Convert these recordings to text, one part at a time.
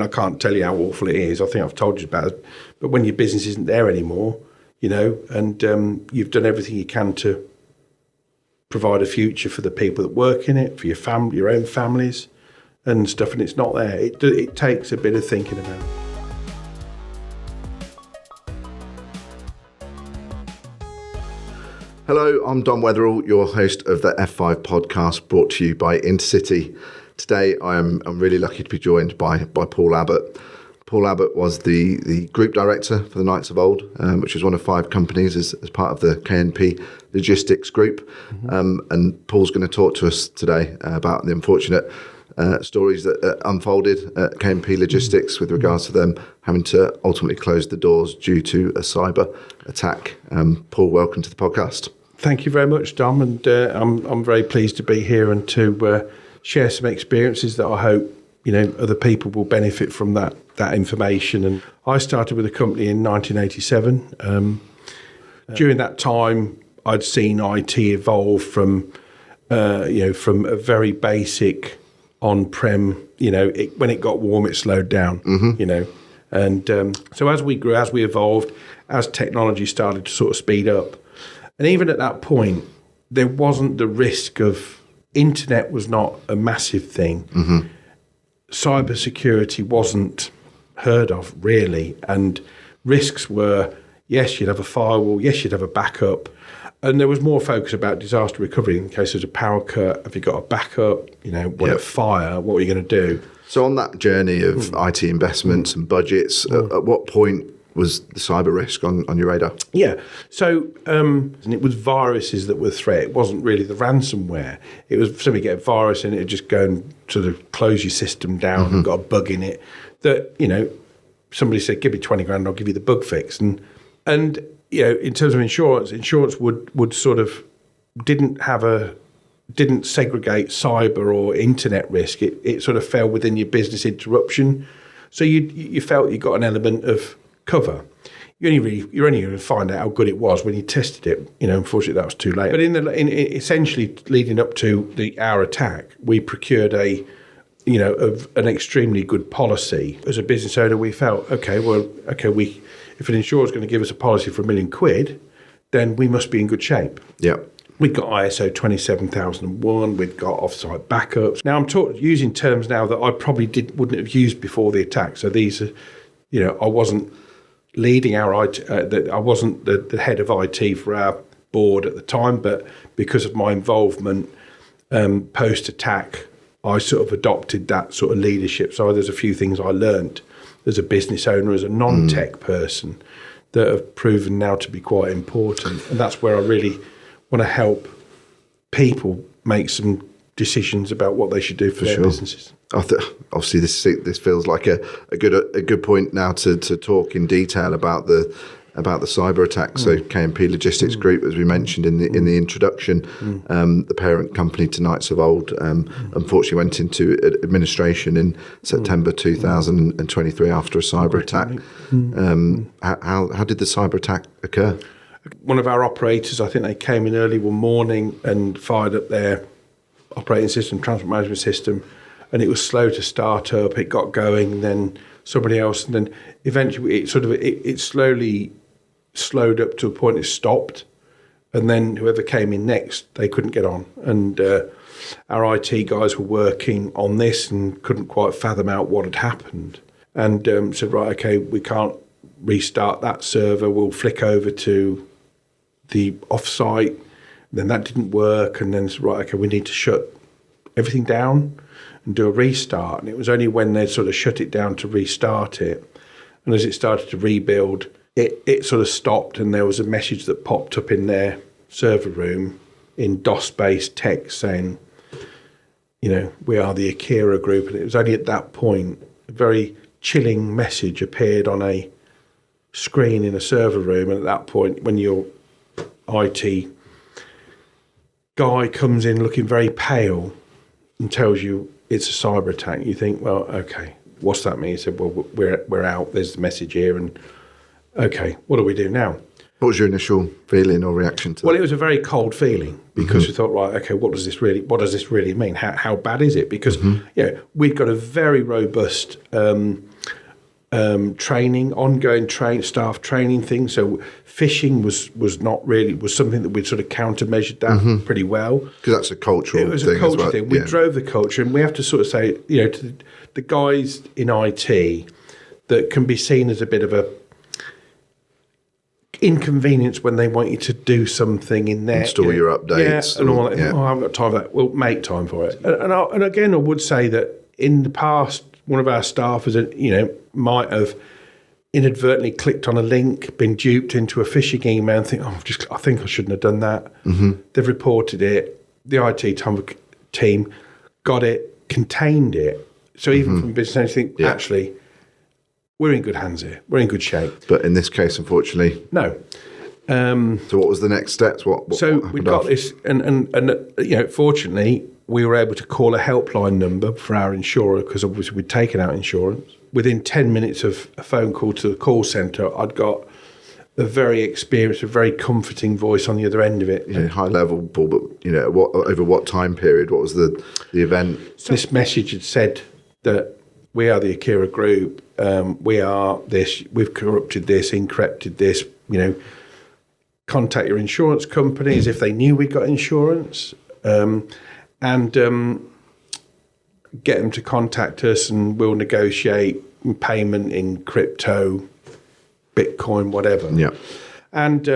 I can't tell you how awful it is. I think I've told you about it. But when your business isn't there anymore, and you've done everything you can to provide a future for the people that work in it, for your family, your own families and stuff, and it's not there. It takes a bit of thinking about. Hello, I'm Don Weatherall, your host of the F5 podcast, brought to you by Intercity. Today, I'm really lucky to be joined by Paul Abbott. Paul Abbott was the group director for the Knights of Old, which is one of 5 companies as part of the KNP Logistics Group. And Paul's going to talk to us today about the unfortunate stories that unfolded at KNP Logistics with regards to them having to ultimately close the doors due to a cyber attack. Paul, welcome to the podcast. Thank you very much, Dom, and I'm very pleased to be here and to share some experiences that I hope other people will benefit from that information. And I started with the company in 1987. During that time, I'd seen IT evolve from a very basic on-prem. When it got warm, it slowed down. And so as we grew, as we evolved, as technology started to sort of speed up, and even at that point, there wasn't the risk of internet was not a massive thing. Cybersecurity wasn't heard of really, and risks were, yes, you'd have a firewall, yes, you'd have a backup, and there was more focus about disaster recovery in case there's a power cut. Have you got a backup? A fire? What are you going to do? So on that journey of IT investments and budgets, at what point was the cyber risk on your radar? Yeah. So, and it was viruses that were the threat. It wasn't really the ransomware. It was somebody get a virus and it would just go and sort of close your system down and got a bug in it that, somebody said, give me 20 grand, I'll give you the bug fix. And in terms of insurance would sort of didn't segregate cyber or internet risk. It sort of fell within your business interruption. So you felt you got an element of cover. You're only going to find out how good it was when you tested it. Unfortunately, that was too late. But essentially leading up to our attack, we procured an extremely good policy. As a business owner, we felt if an insurer is going to give us a policy for £1 million, then we must be in good shape. Yeah. We've got ISO 27001. We've got offsite backups. Now I'm using terms now that I probably wouldn't have used before the attack. So these are, I wasn't leading our IT. I wasn't the head of IT for our board at the time, but because of my involvement post-attack, I sort of adopted that sort of leadership. So there's a few things I learned as a business owner, as a non-tech person, that have proven now to be quite important. And that's where I really want to help people make some decisions about what they should do for their businesses. Obviously, this feels like a good point now to talk in detail about the cyber attack. So KNP Logistics Group, as we mentioned in the introduction, the parent company to Knights of Old, unfortunately went into administration in September 2023 after a cyber attack. How did the cyber attack occur? One of our operators, I think they came in early one morning and fired up their operating system, transport management system, and it was slow to start up. It got going, and then somebody else, and then eventually it slowly slowed up to a point it stopped, and then whoever came in next, they couldn't get on. And our IT guys were working on this and couldn't quite fathom out what had happened, and said, right, okay, we can't restart that server. We'll flick over to the offsite. Then that didn't work, and then said, right, okay, we need to shut everything down and do a restart. And it was only when they sort of shut it down to restart it, and as it started to rebuild, it sort of stopped, and there was a message that popped up in their server room in DOS-based text saying, we are the Akira Group. And it was only at that point a very chilling message appeared on a screen in a server room. And at that point, when your IT guy comes in looking very pale and tells you it's a cyber attack, you think, well, okay, what's that mean? He said, well, we're out. There's the message here, and okay, what do we do now? What was your initial feeling or reaction to Well, that? it was a very cold feeling because we thought, right, okay, what does this really mean? How bad is it? Because we'd got a very robust training, ongoing staff training thing. So phishing was something that we'd sort of countermeasured that pretty well. Because that's a cultural thing. It was a culture as well. thing. We drove the culture, and we have to sort of say, to the guys in IT that can be seen as a bit of a inconvenience when they want you to do something in there. Install your updates. And all that. Oh, I haven't got time for that. Well, make time for it. And again, I would say that in the past, one of our staff might have inadvertently clicked on a link, been duped into a phishing email, and think, I think I shouldn't have done that. They've reported it. The IT team got it, contained it. So even from business, you think, actually, we're in good hands here. We're in good shape. But in this case, unfortunately, no. So what was the next steps? What we got this, and fortunately, we were able to call a helpline number for our insurer because obviously we'd taken out insurance. Within 10 minutes of a phone call to the call centre, I'd got a very experienced, a very comforting voice on the other end of it. High level, Paul, but over what time period? What was the event? So this message had said that we are the Akira Group. We are this. We've corrupted this, encrypted this. Contact your insurance companies if they knew we got insurance, and get them to contact us, and we'll negotiate payment in crypto, Bitcoin, whatever. Yeah. And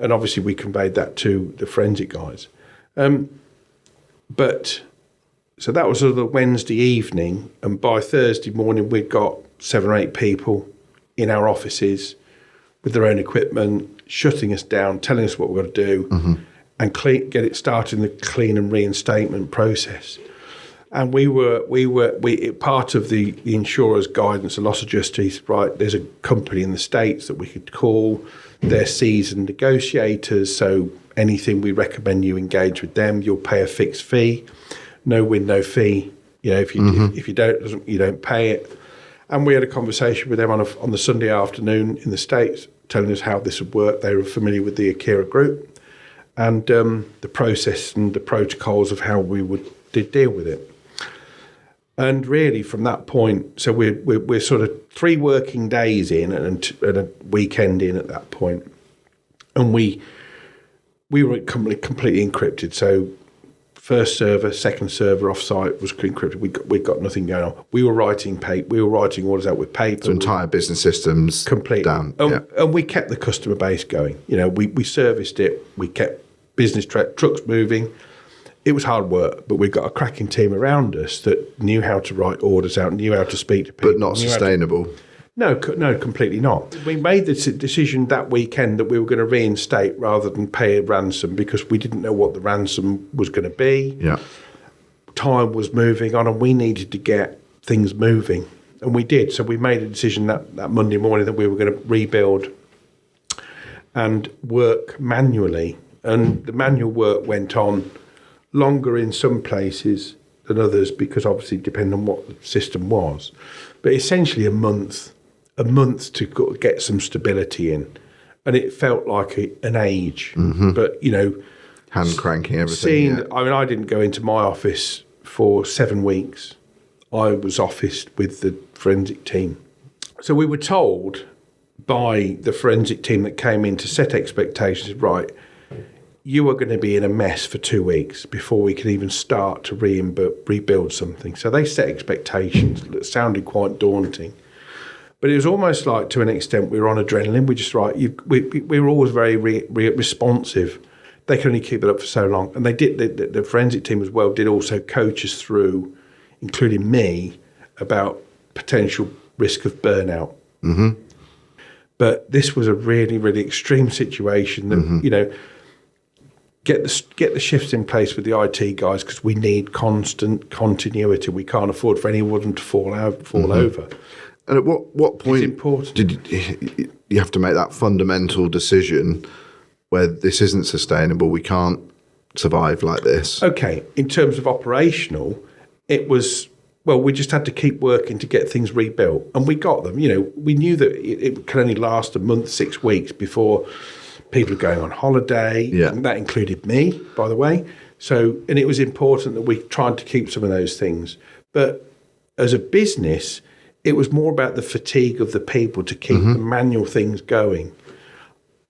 obviously we conveyed that to the forensic guys. But so that was sort of the Wednesday evening, and by Thursday morning we'd got 7 or 8 people in our offices with their own equipment, shutting us down, telling us what we've got to do, and get it started in the clean and reinstatement process. And we part of the insurer's guidance, the loss adjusters, right, there's a company in the States that we could call. They're seasoned negotiators, so anything we recommend you engage with them. You'll pay a fixed fee, no win, no fee. If you don't, you don't pay it. And we had a conversation with them on the Sunday afternoon in the States, telling us how this would work. They were familiar with the Akira Group and the process and the protocols of how we would deal with it. And really, from that point, so we're sort of 3 working days in and a weekend in at that point, and we were completely encrypted. So first server, second server offsite was encrypted. We got nothing going on. We were writing orders out with paper. So entire business systems completely down. And we kept the customer base going. We serviced it. We kept business trucks moving. It was hard work, but we got a cracking team around us that knew how to write orders out, knew how to speak to people. But not sustainable. No, completely not. We made the decision that weekend that we were going to reinstate rather than pay a ransom because we didn't know what the ransom was going to be. Yeah. Time was moving on and we needed to get things moving. And we did. So we made a decision that Monday morning that we were going to rebuild and work manually. And the manual work went on longer in some places than others because obviously depending on what the system was. But essentially a month to get some stability in. And it felt like an age. But, hand cranking everything. I didn't go into my office for 7 weeks. I was officed with the forensic team. So we were told by the forensic team that came in to set expectations, right, you are going to be in a mess for 2 weeks before we can even start to rebuild something. So they set expectations that sounded quite daunting. But it was almost like, to an extent, we were on adrenaline. We were always very responsive. They could only keep it up for so long. And they did. The forensic team as well did also coach us through, including me, about potential risk of burnout. But this was a really, really extreme situation that, get the shifts in place with the IT guys because we need constant continuity. We can't afford for anyone to fall over. And at what point it's important. did you have to make that fundamental decision where this isn't sustainable? We can't survive like this. Okay, in terms of operational, it was, we just had to keep working to get things rebuilt, and we got them. We knew that it can only last a month, 6 weeks before People are going on holiday. Yeah. And that included me, by the way. So, and it was important that we tried to keep some of those things. But as a business, it was more about the fatigue of the people to keep the manual things going.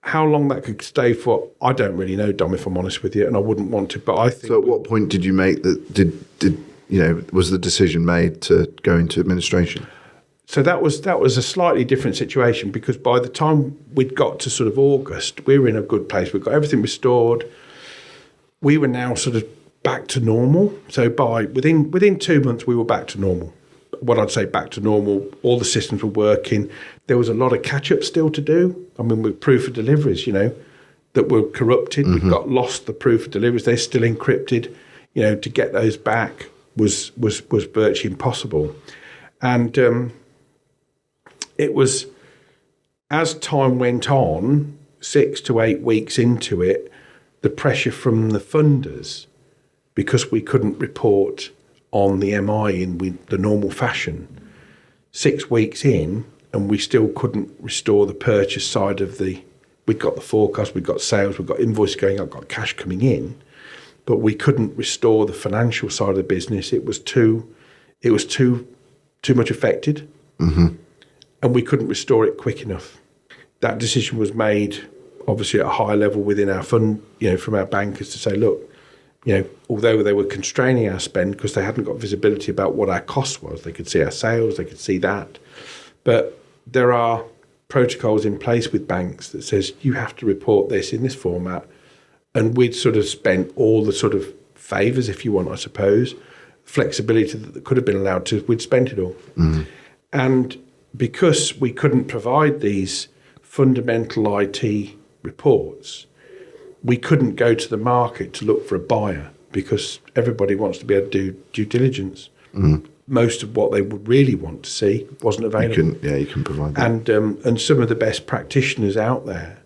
How long that could stay for, I don't really know, Dom, if I'm honest with you, and I wouldn't want to. But I think. So, at what point did you make that? Was the decision made to go into administration? So that was a slightly different situation, because by the time we'd got to sort of August, we were in a good place. We'd got everything restored. We were now sort of back to normal. So within 2 months, we were back to normal. What I'd say back to normal, all the systems were working. There was a lot of catch-up still to do. I mean, with proof of deliveries, that were corrupted. We got lost the proof of deliveries. They're still encrypted. To get those back was virtually impossible. And it was, as time went on, 6 to 8 weeks into it, the pressure from the funders, because we couldn't report on the MI in the normal fashion, 6 weeks in, and we still couldn't restore the purchase side of we'd got the forecast, we'd got sales, we'd got invoice going up, got cash coming in, but we couldn't restore the financial side of the business. It was too much affected, and we couldn't restore it quick enough. That decision was made, obviously, at a high level within our fund, from our bankers, to say, look, although they were constraining our spend because they hadn't got visibility about what our cost was, they could see our sales, they could see that. But there are protocols in place with banks that says you have to report this in this format. And we'd sort of spent all the sort of favours, if you want, I suppose, flexibility that could have been allowed to, we'd spent it all. And because we couldn't provide these fundamental IT reports, we couldn't go to the market to look for a buyer, because everybody wants to be able to do due diligence. Most of what they would really want to see wasn't available. You can provide that. And some of the best practitioners out there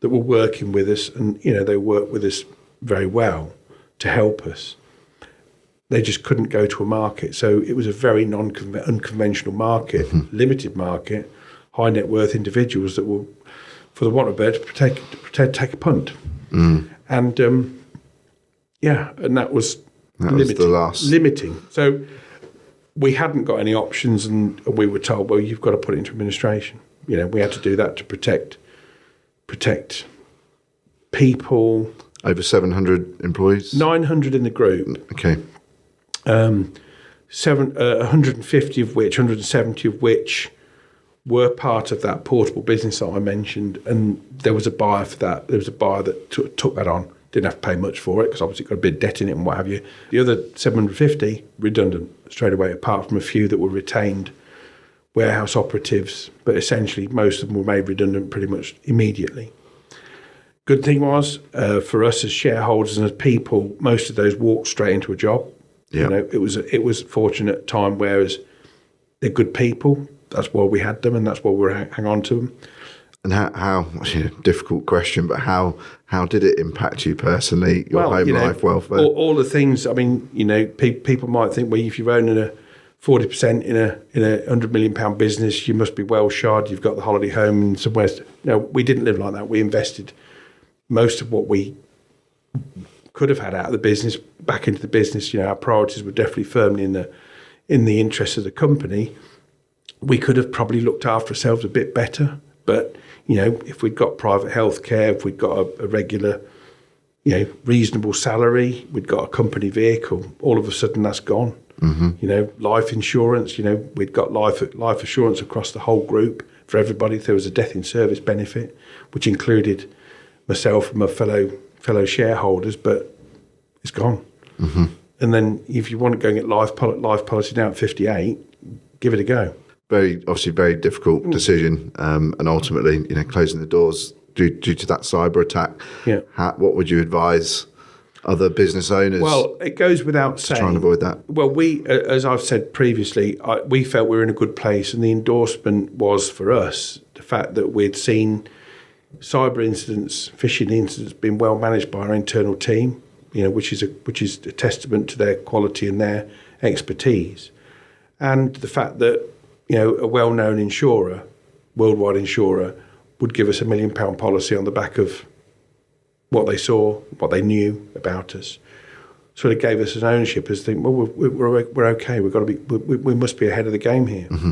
that were working with us, and they worked with us very well to help us, they just couldn't go to a market. So it was a very unconventional market, limited market, high net worth individuals that will, for the want of a better, take a punt. And and that was limiting. So we hadn't got any options, and we were told, well, you've got to put it into administration. We had to do that to protect people. Over 700 employees? 900 in the group. Okay. 150 of which, 170 of which were part of that portable business that I mentioned, and there was a buyer for that. There was a buyer that took that on. Didn't have to pay much for it because obviously it got a bit of debt in it and what have you. The other 750 redundant straight away, apart from a few that were retained warehouse operatives, but essentially most of them were made redundant pretty much immediately. Good thing was, for us as shareholders and as people, most of those walked straight into a job. Yeah. It was a fortunate time, whereas they're good people. That's why we had them, and that's why we're hang on to them. And how difficult question, but how did it impact you personally, your home life, welfare? All the things. I mean, people might think, well, if you're owning a 40% in a £100 million business, you must be well shod. You've got the holiday home and somewhere. No, we didn't live like that. We invested most of what we could have had out of the business back into the business. Our priorities were definitely firmly in the interest of the company. We could have probably looked after ourselves a bit better, but if we'd got private healthcare, if we'd got a regular, reasonable salary, we'd got a company vehicle, all of a sudden that's gone. Life insurance, we'd got life assurance across the whole group for everybody. There was a death in service benefit, which included myself and my fellow shareholders, but it's gone. And then if you want to go and get life policy now at 58, give it a go. Obviously very difficult decision, and ultimately, closing the doors due to that cyber attack. Yeah. What would you advise other business owners? Well, it goes without saying. To try and avoid that. Well, we, as I've said previously, we felt we were in a good place, and the endorsement was for us the fact that we'd seen cyber incidents, phishing incidents, being well managed by our internal team, which is a testament to their quality and their expertise, and the fact that a well-known insurer, worldwide insurer, would give us £1 million policy on the back of what they saw, what they knew about us. Sort of gave us an ownership as think, well, we're okay. We must be ahead of the game here. Mm-hmm.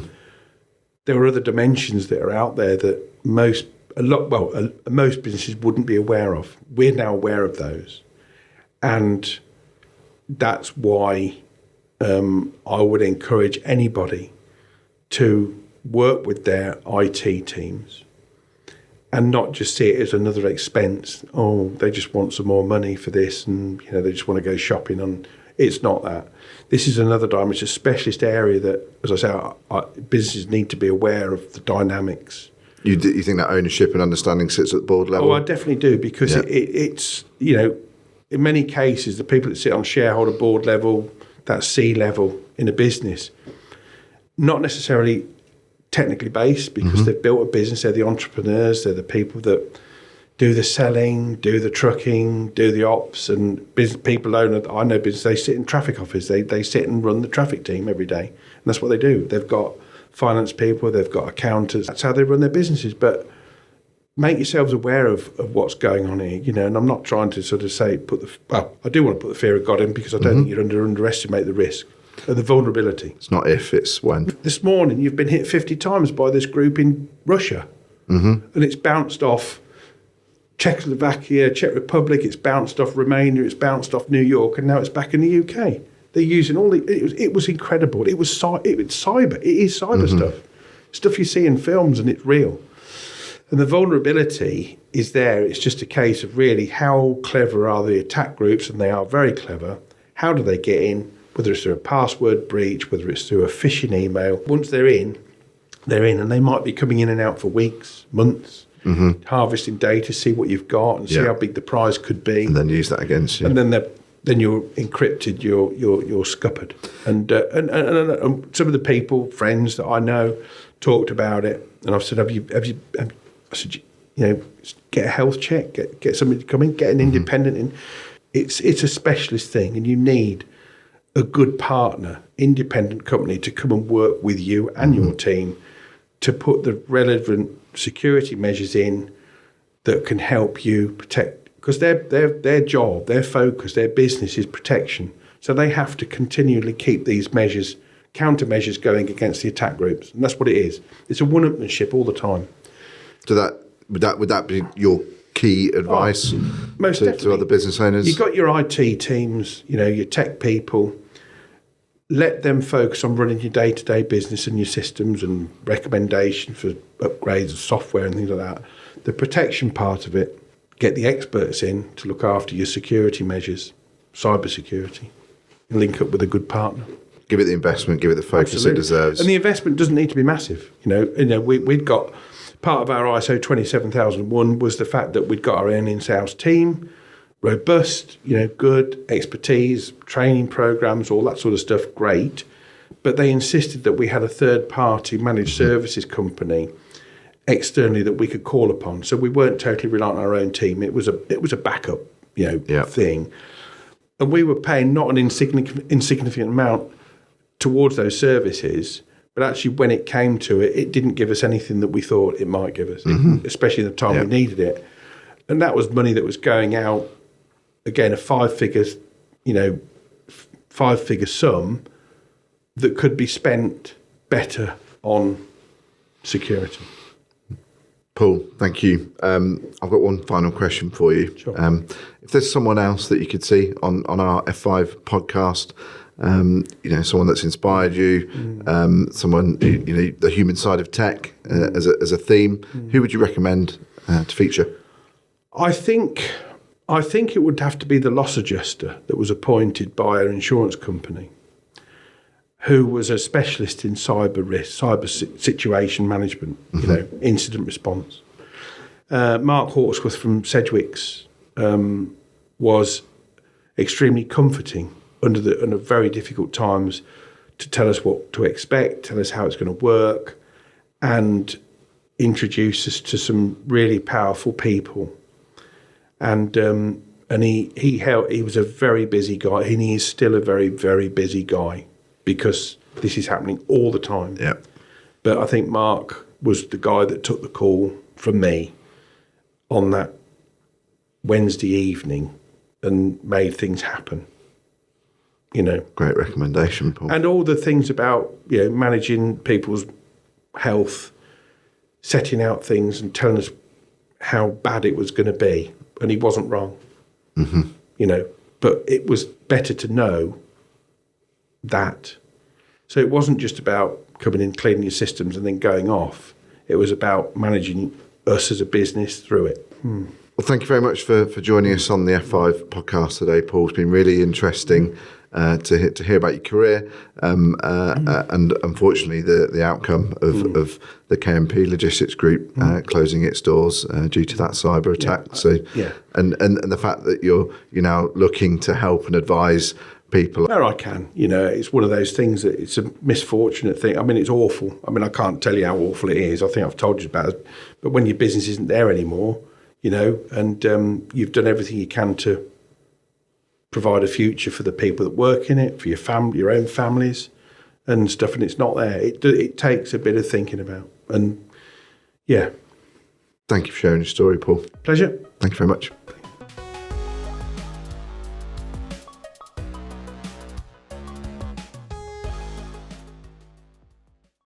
There are other dimensions that are out there that most businesses wouldn't be aware of. We're now aware of those, and that's why I would encourage anybody to work with their IT teams and not just see it as another expense. Oh, they just want some more money for this, and they just want to go shopping on. It's not that. This is another dimension, a specialist area that, as I say, businesses need to be aware of the dynamics. You think that ownership and understanding sits at the board level? Oh, I definitely do, because it's in many cases the people that sit on shareholder board level, that C level in a business, not necessarily technically based, because they've built a business. They're the entrepreneurs. They're the people that do the selling, do the trucking, do the ops, and people I know business. They sit in traffic office. They sit and run the traffic team every day, and that's what they do. They've got finance people. They've got accountants. That's how they run their businesses. But make yourselves aware of what's going on here. And I'm not trying to sort of say I do want to put the fear of God in, because I don't think you'd underestimate the risk. The vulnerability. It's not if, it's when. This morning, you've been hit 50 times by this group in Russia, and it's bounced off Czechoslovakia, Czech Republic, it's bounced off Romania, it's bounced off New York, and now it's back in the UK. They're using it was incredible. It was cyber. It is cyber stuff you see in films, and it's real. And the vulnerability is there. It's just a case of really how clever are the attack groups, and they are very clever. How do they get in? Whether it's through a password breach, whether it's through a phishing email. Once they're in, and they might be coming in and out for weeks, months, harvesting data, see what you've got, and see how big the prize could be, and then use that against you. And then you're encrypted, you're scuppered. And some of the people, friends that I know, talked about it, and I've said, have you? I said, get a health check, get somebody to come in, get an independent in. It's a specialist thing, and you need a good partner, independent company to come and work with you and your team to put the relevant security measures in that can help you protect, because their job, their focus, their business is protection. So they have to continually keep these measures, countermeasures going against the attack groups, and that's what it is. It's a one-upmanship all the time. So would that be your key advice to other business owners? You've got your IT teams, your tech people. Let them focus on running your day-to-day business and your systems and recommendations for upgrades of software and things like that. The protection part of it, get the experts in to look after your security measures, cyber security, and link up with a good partner. Give it the investment, give it the focus it deserves. And the investment doesn't need to be massive. We'd got part of our ISO 27001 was the fact that we'd got our own in-house team, robust, good expertise, training programs, all that sort of stuff, great. But they insisted that we had a third-party managed services company externally that we could call upon. So we weren't totally reliant on our own team. It was a backup, thing. And we were paying not an insignificant amount towards those services, but actually when it came to it, it didn't give us anything that we thought it might give us, especially at the time we needed it. And that was money that was going out, again, a five-figure sum that could be spent better on security. Paul, thank you. I've got one final question for you. Sure. If there's someone else that you could see on our F5 podcast, someone that's inspired you, someone, the human side of tech as a theme, who would you recommend to feature? I think it would have to be the loss adjuster that was appointed by an insurance company, who was a specialist in cyber risk, situation management, incident response. Mark Hawksworth from Sedgwick's was extremely comforting under very difficult times to tell us what to expect, tell us how it's going to work, and introduce us to some really powerful people. And he was a very busy guy, and he is still a very, very busy guy, because this is happening all the time. Yeah. But I think Mark was the guy that took the call from me on that Wednesday evening and made things happen. Great recommendation, Paul. And all the things about managing people's health, setting out things and telling us how bad it was going to be, and he wasn't wrong. But it was better to know that. So it wasn't just about coming in, cleaning your systems and then going off. It was about managing us as a business through it. Well, thank you very much for joining us on the F5 podcast today, Paul. It's been really interesting to hear about your career and unfortunately the outcome of the KMP Logistics Group closing its doors due to that cyber attack. And the fact that you're now looking to help and advise people where I can. It's one of those things that it's a misfortunate thing. I mean, it's awful. I mean, I can't tell you how awful it is. I think I've told you about it. But when your business isn't there anymore, and you've done everything you can to provide a future for the people that work in it, for your family, your own families and stuff, and it's not there. It takes a bit of thinking about. And yeah. Thank you for sharing your story, Paul. Pleasure. Thank you very much.